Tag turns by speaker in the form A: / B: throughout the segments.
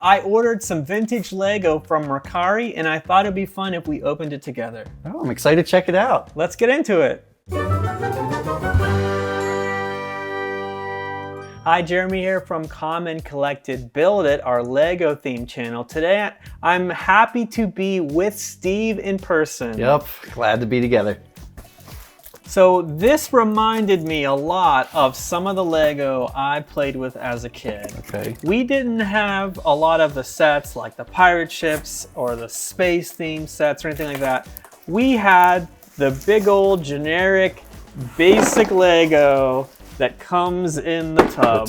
A: I ordered some vintage Lego from Mercari, and I thought it'd be fun if we opened it together.
B: Oh, I'm excited to check it out.
A: Let's get into it. Hi, Jeremy here from Come and Collected Build It, our Lego themed channel. Today, I'm happy to be with Steve in person.
B: Yep, glad to be together.
A: So this reminded me a lot of some of the Lego I played with as a kid.
B: Okay.
A: We didn't have a lot of the sets like the pirate ships or the space themed sets or anything like that. We had the big old generic basic Lego that comes in the tub.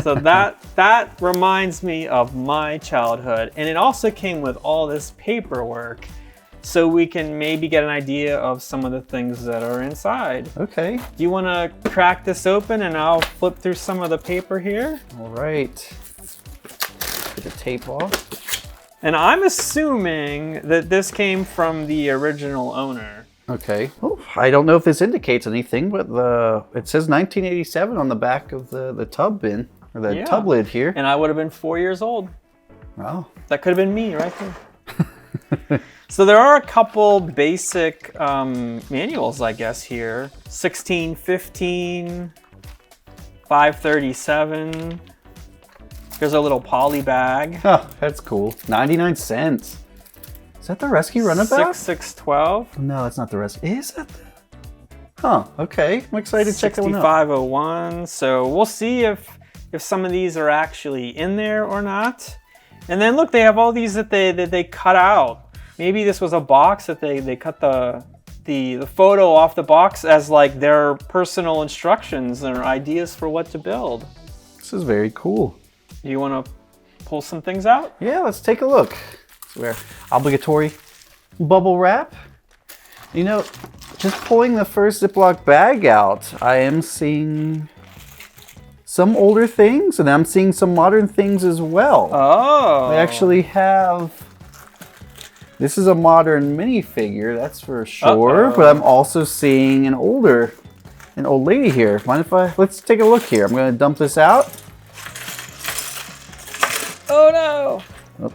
A: So that reminds me of my childhood. And it also came with all this paperwork, so we can maybe get an idea of some of the things that are inside.
B: Okay.
A: Do you want to crack this open and I'll flip through some of the paper here?
B: All right. Get the tape off.
A: And I'm assuming that this came from the original owner.
B: Okay. Oh, I don't know if this indicates anything, but it says 1987 on the back of the tub bin, or the tub lid here.
A: And I would have been 4 years old.
B: Wow.
A: That could have been me right there. So there are a couple basic manuals, I guess, here. 1615, 537. Here's a little poly bag.
B: Oh, that's cool. 99 cents. Is that the rescue runabout?
A: 6612.
B: No, that's not the rescue. Is that? Huh, okay. I'm excited to check that one out.
A: 6501. So we'll see if some of these are actually in there or not. And then look, they have all these that they cut out. Maybe this was a box that they cut the photo off the box as like their personal instructions or ideas for what to build.
B: This is very cool.
A: Do you want to pull some things out?
B: Yeah, let's take a look. So obligatory bubble wrap. You know, just pulling the first Ziploc bag out, I am seeing some older things and I'm seeing some modern things as well.
A: Oh.
B: I actually have... This is a modern minifigure, that's for sure. But I'm also seeing an old lady here. Mind if let's take a look here. I'm gonna dump this out.
A: Oh no! Oh.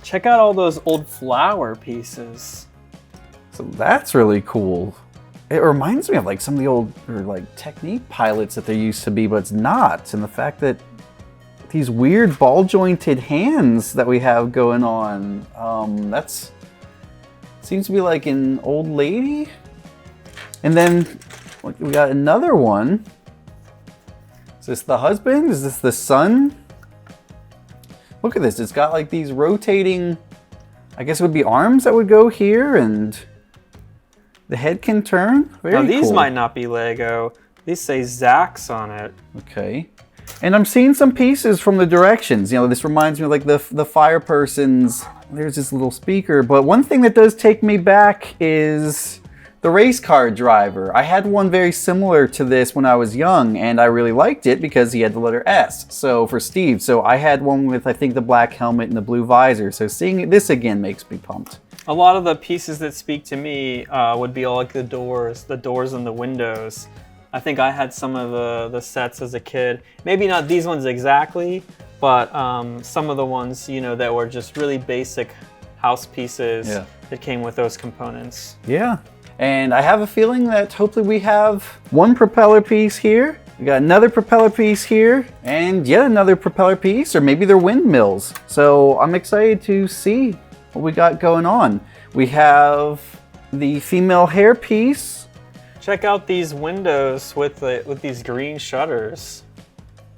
A: Check out all those old flower pieces.
B: So that's really cool. It reminds me of like some of the old Technique pilots that there used to be, but it's not. And the fact that these weird ball jointed hands that we have going on. That's seems to be like an old lady. And then we got another one. Is this the husband? Is this the son? Look at this. It's got like these rotating, I guess it would be arms that would go here, and the head can turn. Very cool.
A: These might not be Lego. These say Zax on it.
B: Okay. And I'm seeing some pieces from the directions. You know, this reminds me of like the fire person's. There's this little speaker. But one thing that does take me back is the race car driver. I had one very similar to this when I was young, and I really liked it because he had the letter S. So for Steve. So I had one with, I think, the black helmet and the blue visor. So seeing this again makes me pumped.
A: A lot of the pieces that speak to me would be all like the doors and the windows. I think I had some of the sets as a kid. Maybe not these ones exactly, but some of the ones, you know, that were just really basic house pieces that came with those components.
B: Yeah, and I have a feeling that hopefully we have one propeller piece here, we got another propeller piece here, and yet another propeller piece, or maybe they're windmills. So I'm excited to see what we got going on. We have the female hair piece.
A: Check out these windows with these green shutters.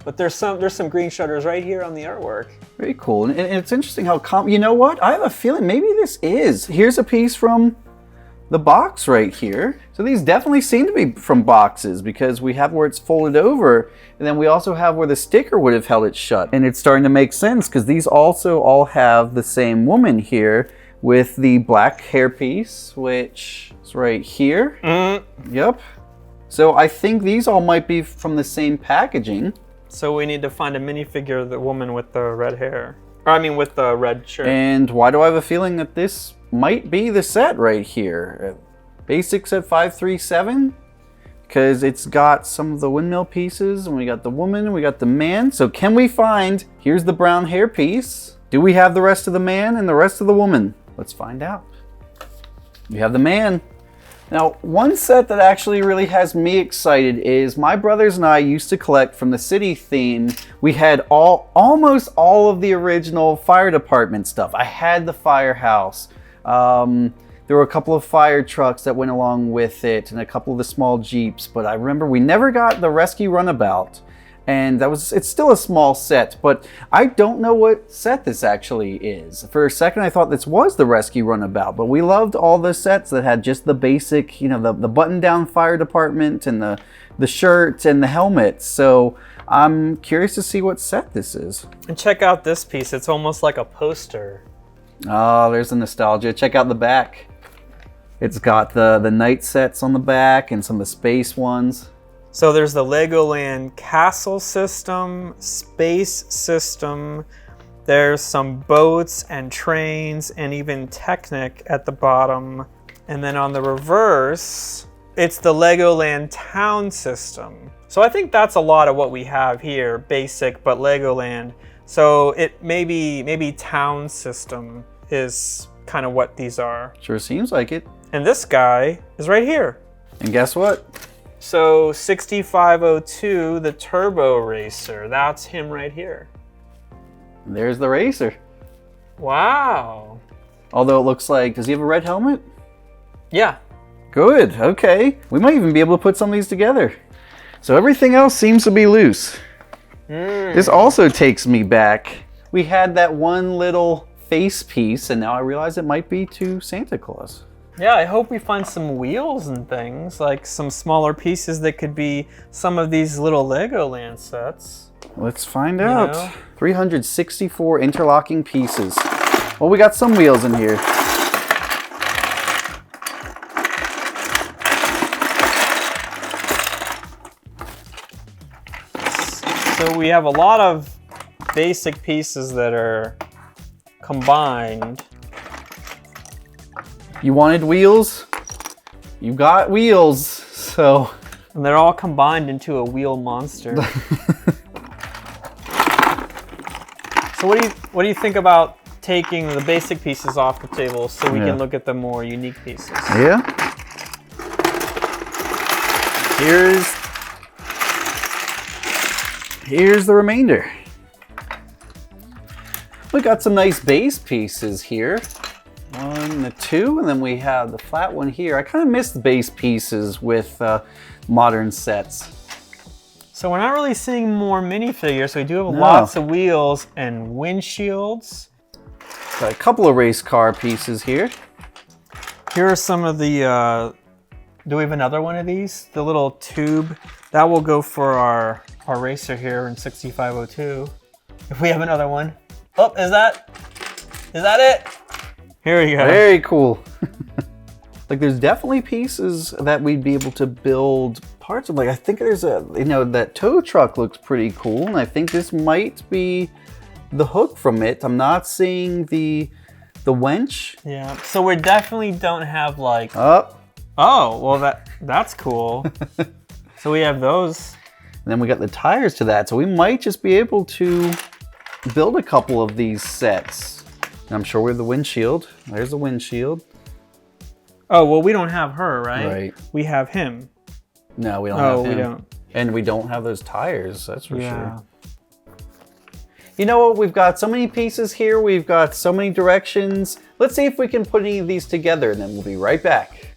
A: But there's some green shutters right here on the artwork.
B: Very cool. And it's interesting how you know what? I have a feeling maybe this is. Here's a piece from the box right here. So these definitely seem to be from boxes because we have where it's folded over, and then we also have where the sticker would have held it shut. And it's starting to make sense because these also all have the same woman here with the black hairpiece, which is right here. Yep. So I think these all might be from the same packaging.
A: So we need to find a minifigure of the woman with the red hair. Or I mean with the red shirt.
B: And why do I have a feeling that this might be the set right here? Basics at 537? because it's got some of the windmill pieces, and we got the woman, we got the man. So can we find, here's the brown hair piece. Do we have the rest of the man and the rest of the woman? Let's find out. We have the man. Now, one set that actually really has me excited is my brothers and I used to collect from the city theme. We had almost all of the original fire department stuff. I had the firehouse. There were a couple of fire trucks that went along with it and a couple of the small Jeeps, but I remember we never got the rescue runabout. And it's still a small set, but I don't know what set this actually is. For a second I thought this was the rescue runabout, but we loved all the sets that had just the basic, you know, the button down fire department and the shirt and the helmet. So I'm curious to see what set this is.
A: And check out this piece, it's almost like a poster.
B: Oh, there's the nostalgia. Check out the back. It's got the night sets on the back and some of the space ones.
A: So there's the Legoland Castle System, Space System, there's some boats and trains and even Technic at the bottom. And then on the reverse, it's the Legoland Town System. So I think that's a lot of what we have here, basic but Legoland. So it maybe Town System is kind of what these are.
B: Sure seems like it.
A: And this guy is right here.
B: And guess what?
A: So 6502, the Turbo Racer, that's him right here.
B: There's the racer.
A: Wow.
B: Although it looks like, does he have a red helmet?
A: Yeah.
B: Good, okay. We might even be able to put some of these together. So everything else seems to be loose. This also takes me back. We had that one little face piece, and now I realize it might be to Santa Claus.
A: Yeah, I hope we find some wheels and things, like some smaller pieces that could be some of these little Legoland sets.
B: Let's find out.
A: know?
B: 364 interlocking pieces. Well, we got some wheels in here.
A: So we have a lot of basic pieces that are combined.
B: You wanted wheels? You got wheels, so...
A: And they're all combined into a wheel monster. So what do you think about taking the basic pieces off the table so we can look at the more unique pieces?
B: Yeah. Here's the remainder. We got some nice base pieces here. One, the two, and then we have the flat one here. I kind of miss the base pieces with modern sets.
A: So we're not really seeing more minifigures. So we do have lots of wheels and windshields.
B: Got a couple of race car pieces here.
A: Here are some of the, do we have another one of these? The little tube. That will go for our racer here in 6502. If we have another one. Oh, is that it? Here we go.
B: Very cool. Like there's definitely pieces that we'd be able to build parts of. Like I think there's that tow truck looks pretty cool, and I think this might be the hook from it. I'm not seeing the winch.
A: Yeah. So we definitely don't have like.
B: Oh,
A: well that's cool. So we have those.
B: And then we got the tires to that, so we might just be able to build a couple of these sets. And I'm sure we have the windshield. There's the windshield.
A: Oh, well, we don't have her, right?
B: Right.
A: We have him.
B: No, we don't have him.
A: We don't.
B: And we don't have those tires, that's for
A: Yeah.
B: sure. You know what? We've got so many pieces here. We've got so many directions. Let's see if we can put any of these together, and then we'll be right back.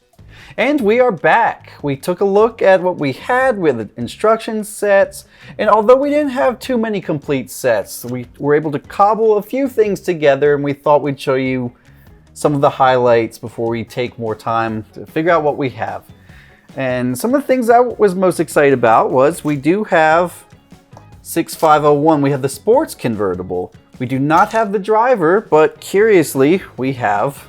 B: And we are back. We took a look at what we had with the instruction sets, and although we didn't have too many complete sets, we were able to cobble a few things together, and we thought we'd show you some of the highlights before we take more time to figure out what we have. And some of the things I was most excited about was we do have 6501. We have the sports convertible. We do not have the driver, but curiously, we have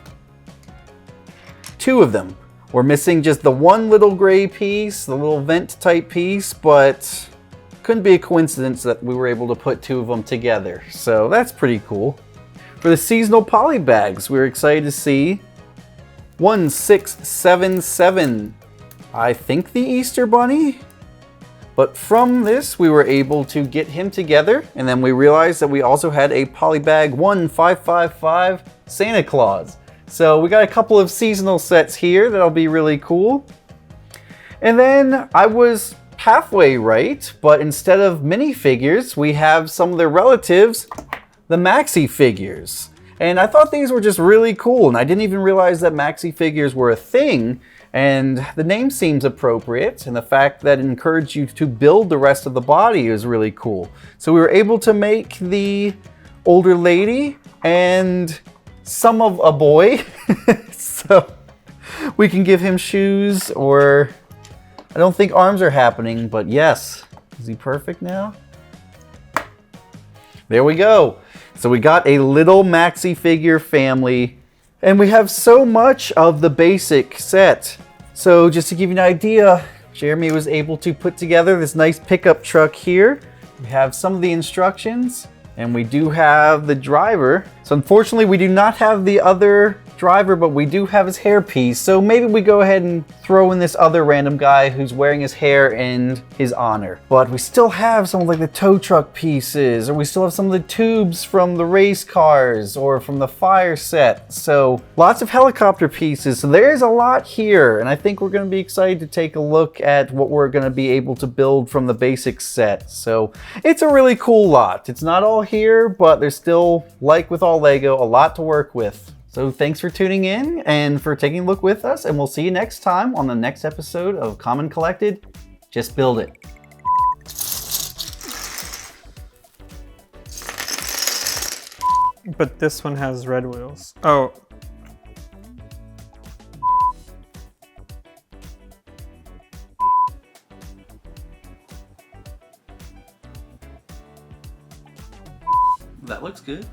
B: two of them. We're missing just the one little gray piece, the little vent type piece, but couldn't be a coincidence that we were able to put two of them together. So that's pretty cool. For the seasonal polybags, we're excited to see 1677 I think, the Easter Bunny. But from this, we were able to get him together, and then we realized that we also had a polybag 1555 Santa Claus. So we got a couple of seasonal sets here that'll be really cool. And then I was halfway right, but instead of minifigures, we have some of their relatives, the maxifigures. And I thought these were just really cool, and I didn't even realize that maxifigures were a thing. And the name seems appropriate, and the fact that it encouraged you to build the rest of the body is really cool. So we were able to make the older lady and some of a boy. So we can give him shoes, or I don't think arms are happening, but yes. Is he perfect now? There we go. So we got a little maxi figure family, and we have so much of the basic set. So just to give you an idea, Jeremy was able to put together this nice pickup truck here. We have some of the instructions, and we do have the driver. So unfortunately, we do not have the other driver, but we do have his hairpiece. So maybe we go ahead and throw in this other random guy who's wearing his hair in his honor. But we still have some of like the tow truck pieces, or we still have some of the tubes from the race cars or from the fire set. So lots of helicopter pieces. So there's a lot here, and I think we're going to be excited to take a look at what we're going to be able to build from the basic set. So it's a really cool lot. It's not all here, but there's still, like with all Lego, a lot to work with. So thanks for tuning in and for taking a look with us, and we'll see you next time on the next episode of Common Collected. Just build it.
A: But this one has red wheels. Oh.
B: That looks good.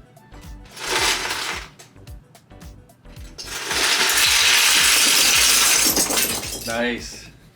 B: Nice.